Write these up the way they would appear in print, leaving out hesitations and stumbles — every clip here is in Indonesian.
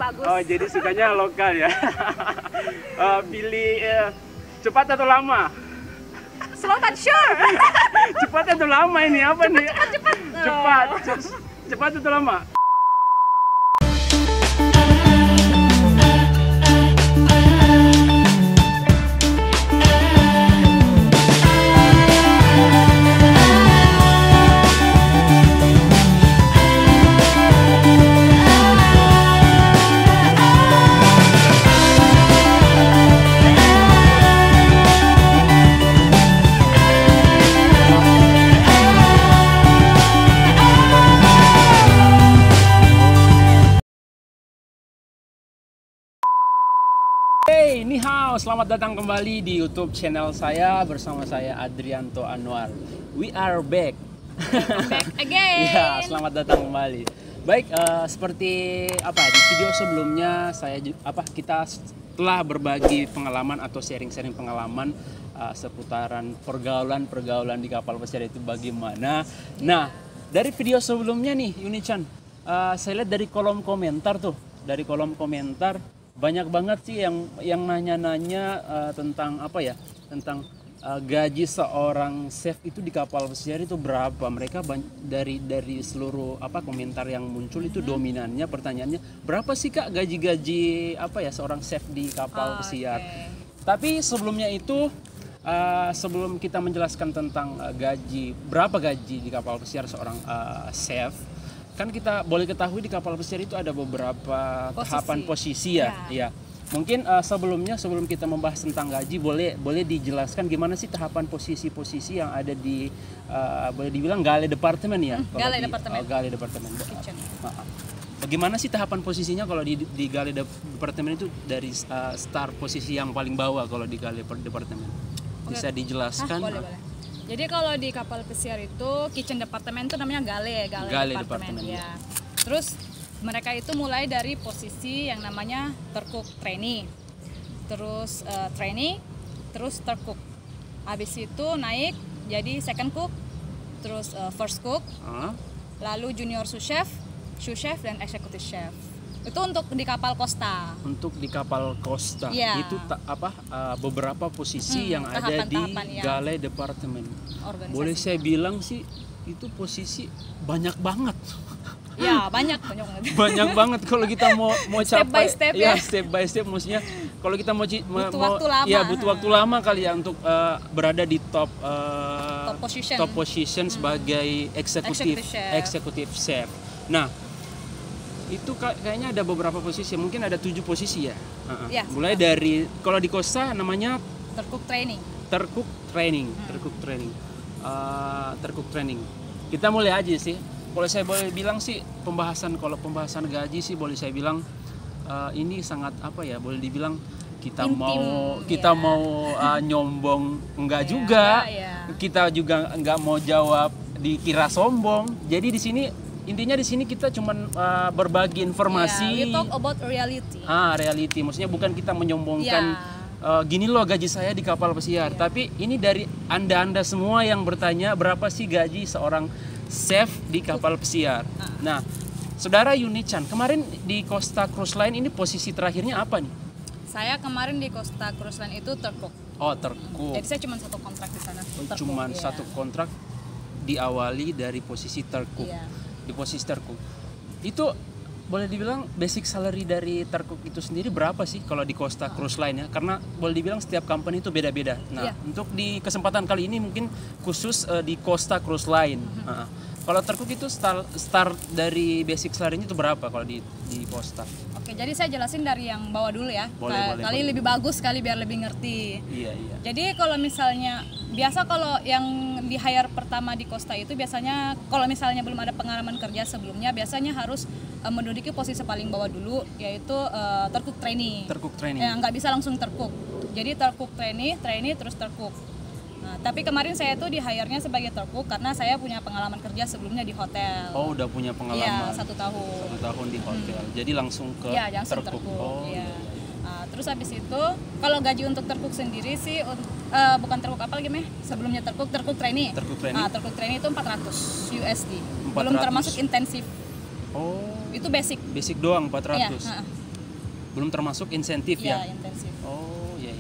bagus. Oh, jadi sukanya lokal ya. Pilih cepat atau lama? Slow but sure. Cepat atau lama ini apa nih? Cepat. Cepat atau lama? Hey, ni hao, selamat datang kembali di YouTube channel saya bersama saya Adrianto Anwar. We are back. Back again. Ya, selamat datang kembali. Baik, seperti di video sebelumnya kita telah berbagi pengalaman atau sharing-sharing pengalaman seputaran pergaulan di kapal pesiar itu bagaimana. Nah, dari video sebelumnya nih, Yuni-chan, saya lihat dari kolom komentar banyak banget sih yang nanya-nanya tentang tentang gaji seorang chef itu di kapal pesiar itu berapa. Mereka dari seluruh komentar yang muncul itu dominannya pertanyaannya, berapa sih Kak gaji seorang chef di kapal pesiar. Tapi sebelumnya itu sebelum kita menjelaskan tentang berapa gaji di kapal pesiar seorang chef, kan kita boleh ketahui di kapal pesiar itu ada beberapa tahapan posisi ya. Mungkin sebelum kita membahas tentang gaji, boleh dijelaskan gimana sih tahapan posisi-posisi yang ada di boleh dibilang galley departemen ya? Galley departemen. Galley departemen. Bagaimana sih tahapan posisinya kalau di galley departemen itu dari start posisi yang paling bawah kalau di galley departemen? Bisa dijelaskan? Boleh. Jadi kalau di kapal pesiar itu kitchen departemen itu namanya galley departemen ya. Terus mereka itu mulai dari posisi yang namanya tercook trainee, terus trainee, terus tercook. Habis itu naik jadi second cook, terus first cook, lalu junior sous chef dan executive chef. Itu untuk di kapal Costa. Itu beberapa posisi yang ada di galley departemen. Boleh saya bilang sih itu posisi banyak banget. Ya, banyak banget. Banyak banget kalau kita mau step capai. Step by step maksudnya kalau kita butuh waktu lama. Ya, butuh waktu lama kali ya untuk berada di top position sebagai executive chef. Nah, itu kayaknya ada beberapa posisi, mungkin ada 7 posisi ya. Mulai dari kalau di Costa namanya tercook training. Kita mulai aja sih. Kalau saya boleh bilang sih pembahasan gaji sih boleh saya bilang ini sangat boleh dibilang kita mau nyombong enggak juga. Kita juga enggak mau jawab dikira sombong. Jadi intinya di sini kita cuman berbagi informasi. We talk about reality. Reality. Maksudnya bukan kita menyombongkan gini loh gaji saya di kapal pesiar. Tapi ini dari anda semua yang bertanya berapa sih gaji seorang chef di kapal pesiar. Nah, saudara Yuni-chan, kemarin di Costa Cruise Line ini posisi terakhirnya apa nih? Saya kemarin di Costa Cruise Line itu tercook. Tercook. Jadi saya cuma satu kontrak di sana. Satu kontrak diawali dari posisi tercook. Di posisi tercook itu boleh dibilang basic salary dari tercook itu sendiri berapa sih kalau di Costa Cruise Line ya, karena boleh dibilang setiap company itu beda-beda. Nah, untuk di kesempatan kali ini mungkin khusus di Costa Cruise Line. Kalau tercook itu start dari basic salary-nya itu berapa kalau di Costa? Oke, jadi saya jelasin dari yang bawah dulu ya. Boleh. Lebih bagus kali biar lebih ngerti. Iya. Jadi kalau misalnya biasa kalau yang di hire pertama di Costa itu biasanya kalau misalnya belum ada pengalaman kerja sebelumnya biasanya harus menduduki posisi paling bawah dulu, yaitu tercook trainee. Nggak bisa langsung tercook. Jadi tercook trainee terus tercook. Nah, tapi kemarin saya tuh di hire-nya sebagai tercook karena saya punya pengalaman kerja sebelumnya di hotel. Oh, udah punya pengalaman. Iya, 1 tahun. 1 tahun di hotel. Jadi langsung ke tercook. Terus habis itu kalau gaji untuk tercook sendiri sih bukan tercook sebelumnya tercook trainee. Tercook trainee itu 400 USD. Belum termasuk intensif. Oh. Itu basic. Basic doang 400. Belum termasuk insentif ya? Iya, intensif. Oh, iya.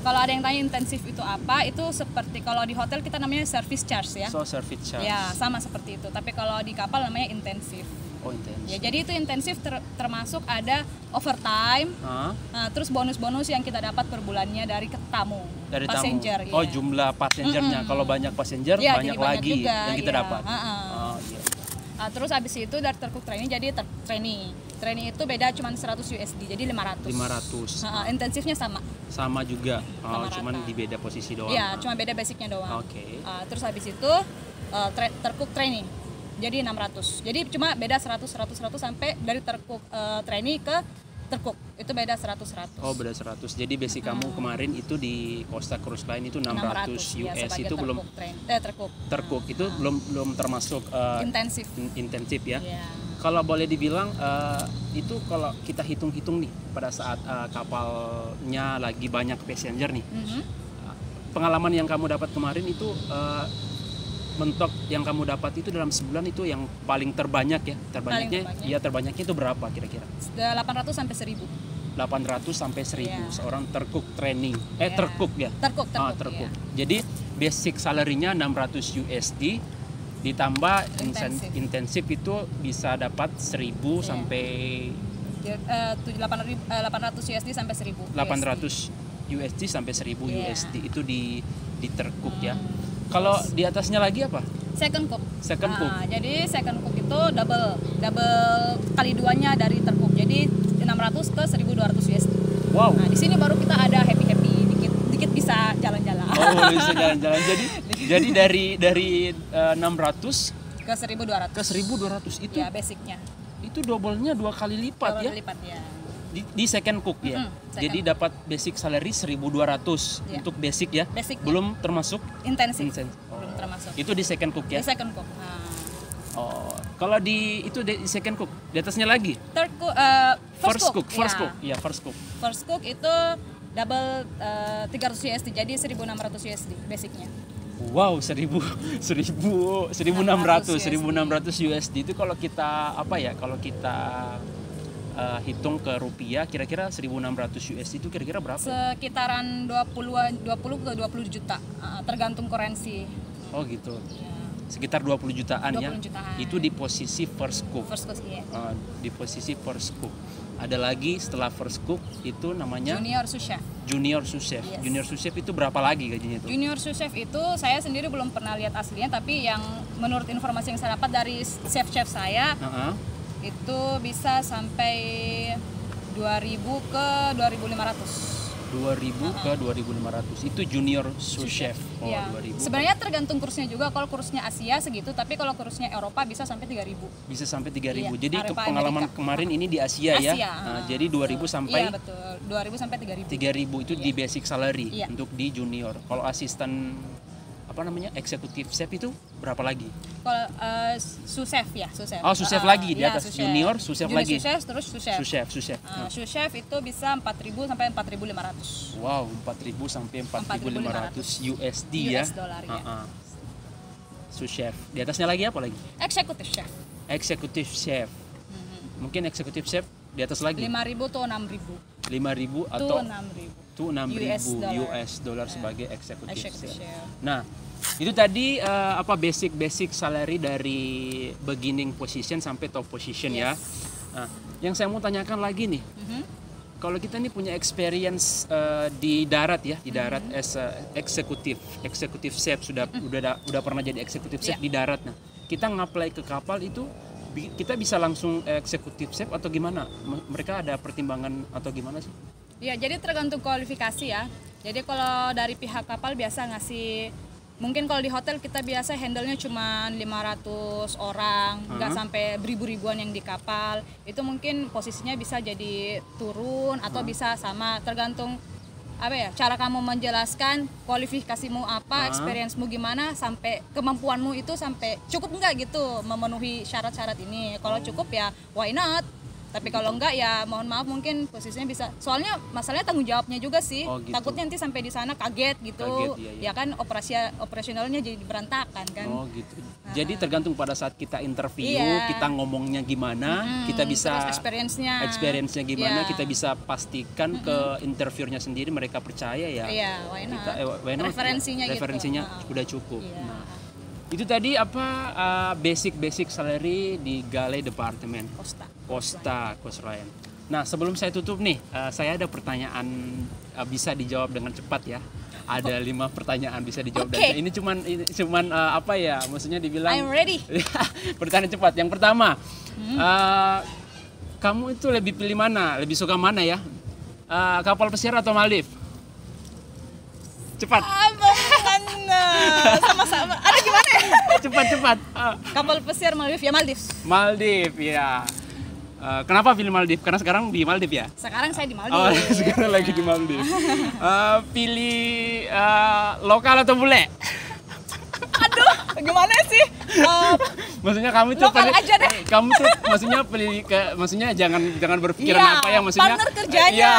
Kalau ada yang tanya intensif itu apa, itu seperti kalau di hotel kita namanya service charge ya. So, service charge. Ya, sama seperti itu. Tapi kalau di kapal namanya intensif. Oh, intensif. Ya, jadi itu intensif termasuk ada overtime. Nah, terus bonus-bonus yang kita dapat per bulannya dari tamu, dari passenger. tamu. Oh, jumlah passengernya. Kalau banyak passenger ya, banyak lagi juga, yang kita dapat. Oh, iya. Terus habis itu dari terkuk training jadi trainee. Trainee itu beda cuma 100 USD, jadi 500. Intensifnya sama. Sama juga. Sama cuman rata. di beda posisi doang. Iya, cuma beda basicnya doang. Oke. Terus habis itu terkuk training. Jadi 600. Jadi cuma beda 100 sampai dari terkuk trainee ke terkuk. Itu beda 100. Oh, beda 100. Jadi basic kamu kemarin itu di Costa Cruise Line itu 600 US ya, itu belum terkuk itu belum termasuk intensif ya. Yeah. Kalau boleh dibilang itu kalau kita hitung-hitung nih pada saat kapalnya lagi banyak passenger nih. Pengalaman yang kamu dapat kemarin itu mentok yang kamu dapat itu dalam sebulan itu yang paling terbanyak ya. Terbanyaknya itu berapa kira-kira? 800 sampai 1000. 800 sampai 1000 seorang terkuk training. Terkuk ya. Terkuk. Yeah. Jadi basic salary-nya 600 USD ditambah intensif itu bisa dapat 1000 sampai 800 USD sampai 1000. 800 USD sampai 1000 USD itu di terkuk ya. Kalau di atasnya lagi apa? Second cook. Jadi second cook itu double kali duanya dari terkuk. Jadi 600 ke 1200 USD. Wow. Nah, di sini baru kita ada happy dikit bisa jalan-jalan. Oh, bisa jalan-jalan. Jadi dari 600 ke 1200. Ke 1200 itu. Ya, basicnya. Itu double-nya 2 kali lipat ya. Di second cook ya. Jadi dapat basic salary 1200 untuk basic ya. Belum termasuk intensif. Belum termasuk. Itu di second cook ya. Di second cook. Oh, kalau di second cook, di atasnya lagi? First cook. Ya, first cook. First cook itu double 300 USD, jadi 1600 USD basicnya. Wow, 1600 USD itu kalau kita hitung ke rupiah kira-kira 1600 USD itu kira-kira berapa? Sekitaran 20 ke 20 juta, tergantung currency. Oh gitu. Ya. Sekitar 20 jutaan ya. Itu di posisi first cook. Iya. Di posisi first cook. Ada lagi setelah first cook itu namanya Junior sous chef. Yes. Junior sous chef itu berapa lagi gajinya itu? Junior sous chef itu saya sendiri belum pernah lihat aslinya, tapi yang menurut informasi yang saya dapat dari chef-chef saya itu bisa sampai 2000 ke 2500. 2000 ke 2500 itu junior sous chef. Ya. 2000. Sebenarnya tergantung kursnya juga. Kalau kursnya Asia segitu, tapi kalau kursnya Eropa bisa sampai 3000. Bisa sampai 3000. Jadi pengalaman kemarin ini di Asia ya. Nah, jadi 2000 sampai. Iya betul. 2000 sampai 3000. 3000 itu di basic salary untuk di junior. Kalau asisten eksekutif chef itu berapa lagi? Kalau sous chef ya, sous chef. Oh, sous chef lagi di atas junior, sous chef lagi. Junior sous chef terus sous chef. Sous chef itu bisa 4000 sampai 4500. Wow, 4000 sampai 4500 USD ya. US dollar ya. Sous chef. Di atasnya lagi apa lagi? Executive chef. Executive chef. Mungkin executive chef di atas lagi. 5.000 atau 6.000. 5.000 atau 6.000 US dollar sebagai executive chef. Nah, itu tadi basic salary dari beginning position sampai top position ya. Nah, yang saya mau tanyakan lagi nih. Kalau kita nih punya experience di darat ya, as executive chef udah pernah jadi executive chef di darat. Nah, kita ngapply ke kapal itu kita bisa langsung executive chef atau gimana? Mereka ada pertimbangan atau gimana sih? Ya, jadi tergantung kualifikasi ya. Jadi kalau dari pihak kapal biasa ngasih, mungkin kalau di hotel kita biasa handle-nya cuma 500 orang, nggak sampai ribuan yang di kapal. Itu mungkin posisinya bisa jadi turun atau bisa sama, tergantung cara kamu menjelaskan kualifikasimu apa, experience-mu gimana, sampai kemampuanmu itu sampai cukup nggak gitu memenuhi syarat-syarat ini. Kalau cukup ya why not? Tapi kalau enggak ya mohon maaf mungkin posisinya bisa. Soalnya masalahnya tanggung jawabnya juga sih. Oh, gitu. Takutnya nanti sampai di sana kaget gitu. Kaget, Ya iya. kan operasionalnya jadi berantakan kan. Oh gitu. Jadi tergantung pada saat kita interview, Iya. kita ngomongnya gimana, kita bisa Terus experience-nya gimana, Iya. kita bisa pastikan ke interviewernya sendiri mereka percaya ya. Iya, why not? Why not? Referensinya gitu. Referensinya udah cukup. Iya. Nah, itu tadi apa basic salary di Galley Department Costa Coast Ryan. Nah sebelum saya tutup nih, saya ada pertanyaan bisa dijawab dengan cepat ya. Ada 5 pertanyaan bisa dijawab. Oke. Dan ini cuman apa ya? Maksudnya dibilang. I'm ready. Pertanyaan cepat. Yang pertama, kamu itu lebih pilih mana? Lebih suka mana ya? Kapal pesiar atau Maldives? Cepat. Sama-sama. Ada gimana ya? Cepat. Kapal pesiar Maldives ya Maldives. Maldives ya. Kenapa pilih Maldives? Karena sekarang di Maldives ya? Sekarang saya di Oh, Maldives. sekarang lagi di Maldives. Pilih lokal atau bule? Aduh, gimana sih? Maksudnya kamu tuh Lokal aja deh. kamu tuh maksudnya jangan berpikiran Iya, apa ya maksudnya. partner kerjanya. Iya,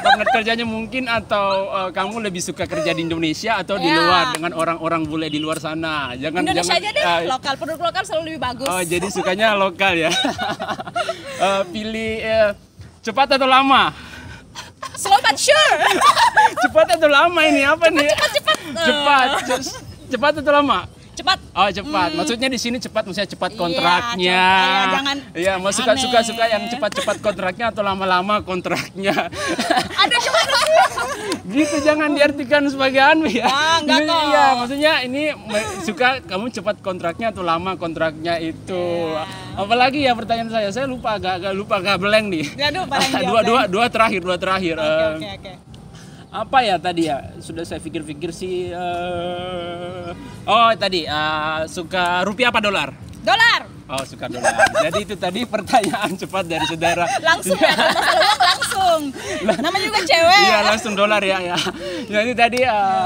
partner kerjanya mungkin atau kamu lebih suka kerja di Indonesia atau di Iya. luar dengan orang-orang bule di luar sana. Indonesia aja deh, produk lokal selalu lebih bagus. Oh, jadi sukanya lokal ya. Pilih cepat atau lama? Slow but sure. Cepat atau lama ini apa nih? Cepat. Cepat atau lama? Cepat. Oh cepat, maksudnya di sini cepat, maksudnya cepat Iya, kontraknya. jangan Iya, mau aneh. suka yang cepat kontraknya atau lama-lama kontraknya. Ada gimana sih? Gitu, jangan diartikan sebagai anu ya. Enggak kok. Iya, maksudnya ini suka kamu cepat kontraknya atau lama kontraknya itu. Apalagi ya pertanyaan saya lupa agak lupa blank nih. Aduh, paling dua terakhir. Oke. Apa ya tadi ya, sudah saya pikir-pikir sih tadi suka rupiah apa dolar? Dolar. Oh suka dolar. Jadi itu tadi pertanyaan cepat dari saudara. Langsung ya, kalau masalah uang langsung. Namanya juga cewek. Iya langsung dolar ya. Jadi tadi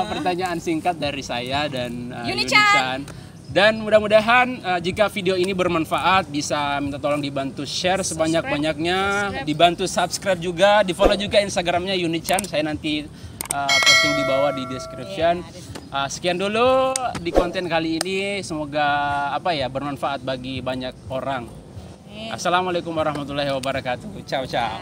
pertanyaan singkat dari saya dan Yunichan. Dan mudah-mudahan jika video ini bermanfaat bisa minta tolong dibantu share sebanyak-banyaknya, dibantu subscribe juga, di follow juga Instagramnya Yunichan. Saya nanti posting di bawah di description. Sekian dulu di konten kali ini, semoga bermanfaat bagi banyak orang. Assalamualaikum warahmatullahi wabarakatuh. Ciao. Ciao.